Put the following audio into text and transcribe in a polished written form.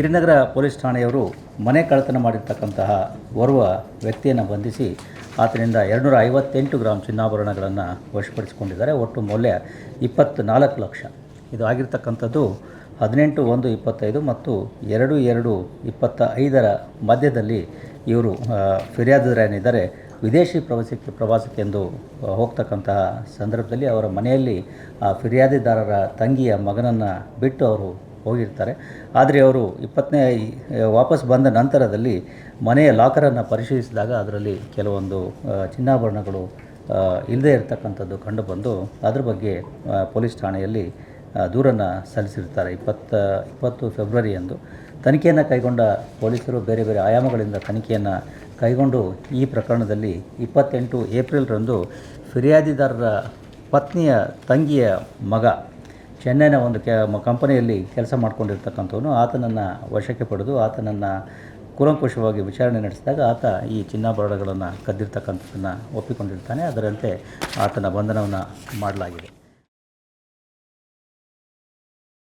Girinagar police ಠಾಣೆಯವರು ಮನೆ ಕಳ್ಳತನ ಮಾಡಿರ್ತಕ್ಕಂತಹ ಓರ್ವ ವ್ಯಕ್ತಿಯನ್ನು ಬಂಧಿಸಿ ಆತನಿಂದ 258 ಗ್ರಾಂ ಚಿನ್ನಾಭರಣಗಳನ್ನು ವಶಪಡಿಸಿಕೊಂಡಿದ್ದಾರೆ. ಒಟ್ಟು ಮೌಲ್ಯ 24 ಲಕ್ಷ. ಇದು ಆಗಿರ್ತಕ್ಕಂಥದ್ದು 18/1/25 ಮತ್ತು 2/2/25 ಮಧ್ಯದಲ್ಲಿ ಇವರು ಫಿರ್ಯಾದಿದಾರನಿದ್ದಾರೆ. ವಿದೇಶಿ ಪ್ರವಾಸಕ್ಕೆಂದು ಹೋಗ್ತಕ್ಕಂತಹ ಸಂದರ್ಭದಲ್ಲಿ ಅವರ ಮನೆಯಲ್ಲಿ ಆ ಫಿರ್ಯಾದಿದಾರರ ತಂಗಿಯ ಮಗನನ್ನು ಬಿಟ್ಟು ಅವರು ಹೋಗಿರ್ತಾರೆ. ಆದರೆ ಅವರು ವಾಪಸ್ ಬಂದ ನಂತರದಲ್ಲಿ ಮನೆಯ ಲಾಕರನ್ನು ಪರಿಶೀಲಿಸಿದಾಗ ಅದರಲ್ಲಿ ಕೆಲವೊಂದು ಚಿನ್ನಾಭರಣಗಳು ಇಲ್ಲದೇ ಇರತಕ್ಕಂಥದ್ದು ಕಂಡುಬಂದು ಅದ್ರ ಬಗ್ಗೆ ಪೊಲೀಸ್ ಠಾಣೆಯಲ್ಲಿ ದೂರನ್ನು ಸಲ್ಲಿಸಿರ್ತಾರೆ. 20 ಫೆಬ್ರವರಿಯಂದು ತನಿಖೆಯನ್ನು ಕೈಗೊಂಡ ಪೊಲೀಸರು ಬೇರೆ ಬೇರೆ ಆಯಾಮಗಳಿಂದ ತನಿಖೆಯನ್ನು ಕೈಗೊಂಡು ಈ ಪ್ರಕರಣದಲ್ಲಿ 28 ಏಪ್ರಿಲ್ರಂದು ಫಿರ್ಯಾದಿದಾರರ ಪತ್ನಿಯ ತಂಗಿಯ ಮಗ ಚೆನ್ನೈನ ಒಂದು ಕಂಪನಿಯಲ್ಲಿ ಕೆಲಸ ಮಾಡಿಕೊಂಡಿರ್ತಕ್ಕಂಥವನು ಆತನನ್ನು ವಶಕ್ಕೆ ಪಡೆದು ಆತನನ್ನು ಕೂಲಂಕುಷವಾಗಿ ವಿಚಾರಣೆ ನಡೆಸಿದಾಗ ಆತ ಈ ಚಿನ್ನಾಭರಣಗಳನ್ನು ಕದ್ದಿರ್ತಕ್ಕಂಥದ್ದನ್ನು ಒಪ್ಪಿಕೊಂಡಿರ್ತಾನೆ. ಅದರಂತೆ ಆತನ ಬಂಧನವನ್ನು ಮಾಡಲಾಗಿದೆ.